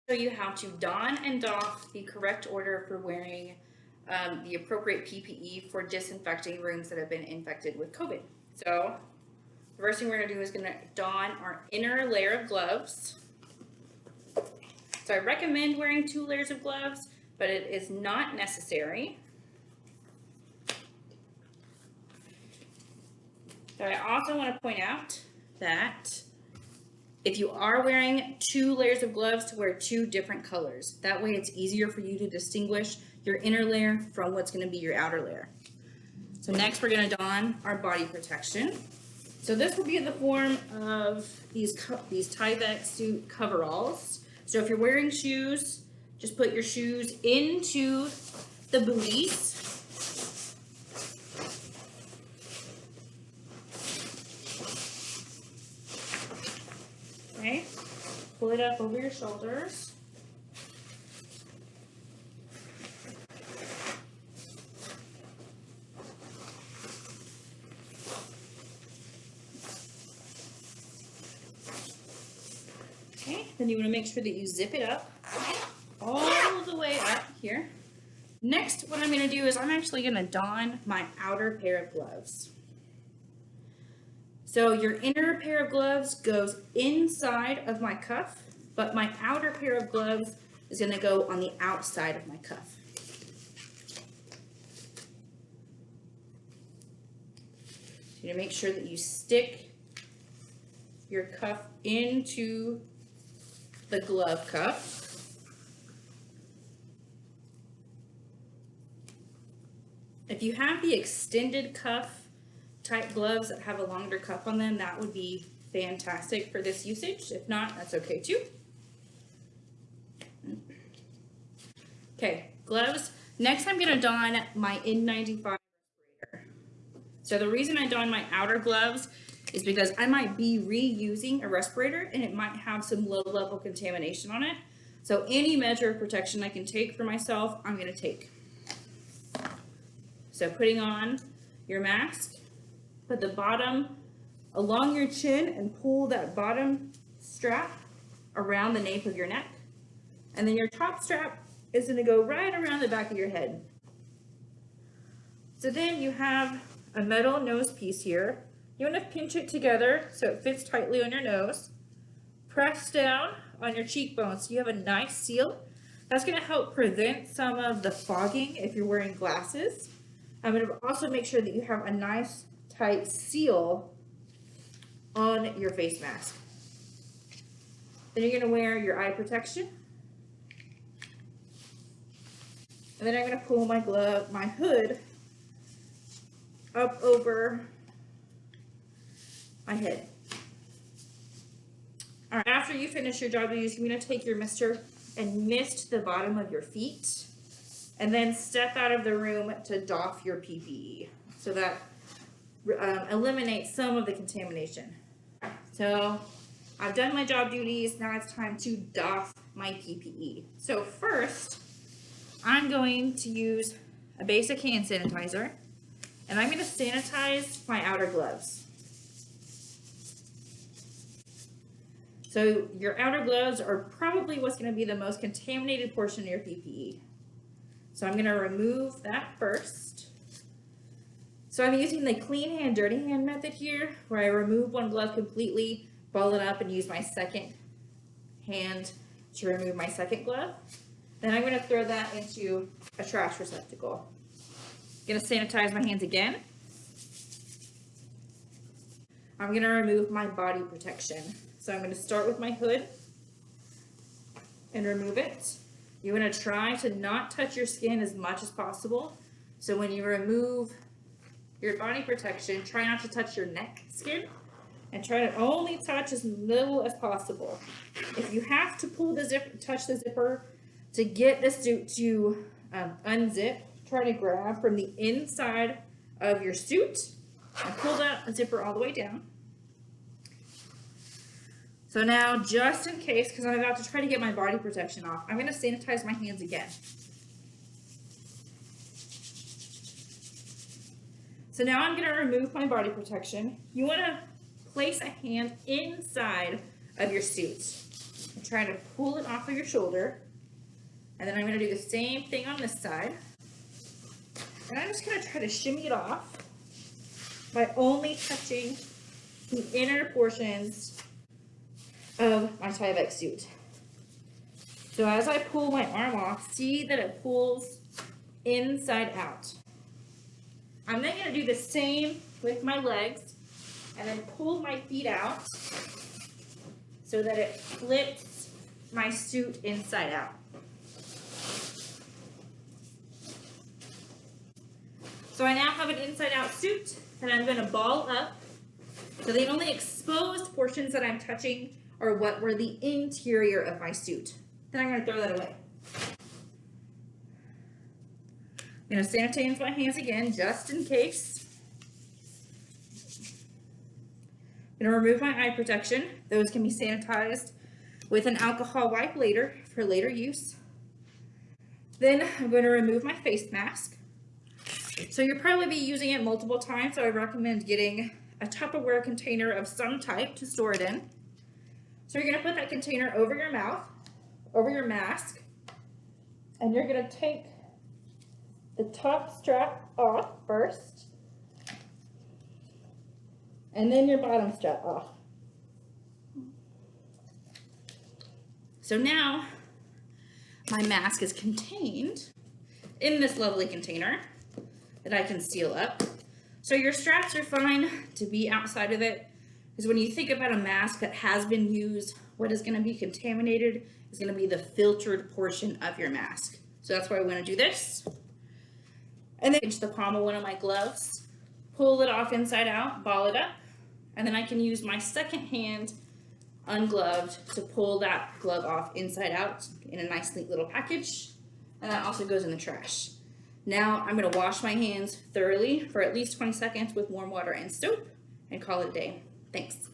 Show you how to don and doff the correct order for wearing the appropriate PPE for disinfecting rooms that have been infected with COVID. So the first thing we're going to do is going to don our inner layer of gloves. So I recommend wearing 2 layers of gloves, but it is not necessary. So I also want to point out that if you are wearing 2 layers of gloves, to wear 2 different colors. That way it's easier for you to distinguish your inner layer from what's going to be your outer layer. So next we're going to don our body protection. So this will be in the form of these Tyvek suit coveralls. So if you're wearing shoes, just put your shoes into the booties. Okay, pull it up over your shoulders. Okay, then you want to make sure that you zip it up all the way up here. Next, what I'm going to do is I'm actually going to don my outer pair of gloves. So your inner pair of gloves goes inside of my cuff, but my outer pair of gloves is going to go on the outside of my cuff. You need to make sure that you stick your cuff into the glove cuff. If you have the extended cuff type gloves that have a longer cuff on them, that would be fantastic for this usage. If not, that's okay too. Okay, gloves. Next, I'm going to don my N95 respirator. So the reason I don my outer gloves is because I might be reusing a respirator and it might have some low-level contamination on it. So any measure of protection I can take for myself, I'm going to take. So putting on your mask, put the bottom along your chin and pull that bottom strap around the nape of your neck. And then your top strap is going to go right around the back of your head. So then you have a metal nose piece here. You want to pinch it together so it fits tightly on your nose. Press down on your cheekbones so you have a nice seal. That's going to help prevent some of the fogging if you're wearing glasses. I'm going to also make sure that you have a nice tight seal on your face mask. Then you're going to wear your eye protection. And then I'm going to pull my hood up over my head. All right, after you finish your job duties, you're going to take your mister and mist the bottom of your feet, and then step out of the room to doff your PPE. So that eliminates some of the contamination. So I've done my job duties. Now it's time to doff my PPE. So first, I'm going to use a basic hand sanitizer, and I'm going to sanitize my outer gloves. So your outer gloves are probably what's going to be the most contaminated portion of your PPE. So I'm going to remove that first. So I'm using the clean hand, dirty hand method here, where I remove one glove completely, ball it up, and use my second hand to remove my second glove. Then I'm going to throw that into a trash receptacle. I'm going to sanitize my hands again. I'm going to remove my body protection. So I'm going to start with my hood and remove it. You want to try to not touch your skin as much as possible. So when you remove your body protection, try not to touch your neck skin and try to only touch as little as possible. If you have to pull the zipper, touch the zipper to get the suit to unzip, try to grab from the inside of your suit and pull that zipper all the way down. So now, just in case, because I'm about to try to get my body protection off, I'm going to sanitize my hands again. So now I'm going to remove my body protection. You want to place a hand inside of your suit. try to pull it off of your shoulder. And then I'm going to do the same thing on this side. And I'm just going to try to shimmy it off by only touching the inner portions of my Tyvek suit. So as I pull my arm off, see that it pulls inside out. I'm then going to do the same with my legs and then pull my feet out so that it flips my suit inside out. So I now have an inside out suit that I'm going to ball up. So the only exposed portions that I'm touching are what were the interior of my suit. Then I'm going to throw that away. I'm going to sanitize my hands again just in case. I'm going to remove my eye protection. Those can be sanitized with an alcohol wipe later for later use. Then I'm going to remove my face mask. So you'll probably be using it multiple times, so I recommend getting a Tupperware container of some type to store it in. So you're going to put that container over your mouth, over your mask, and you're going to take the top strap off first, and then your bottom strap off. So now my mask is contained in this lovely container that I can seal up. So your straps are fine to be outside of it, because when you think about a mask that has been used, what is going to be contaminated is going to be the filtered portion of your mask. So that's why I'm going to do this. And then pinch the palm of one of my gloves, pull it off inside out, ball it up, and then I can use my second hand ungloved to pull that glove off inside out in a nice neat little package. And that also goes in the trash. Now I'm going to wash my hands thoroughly for at least 20 seconds with warm water and soap and call it a day. Thanks.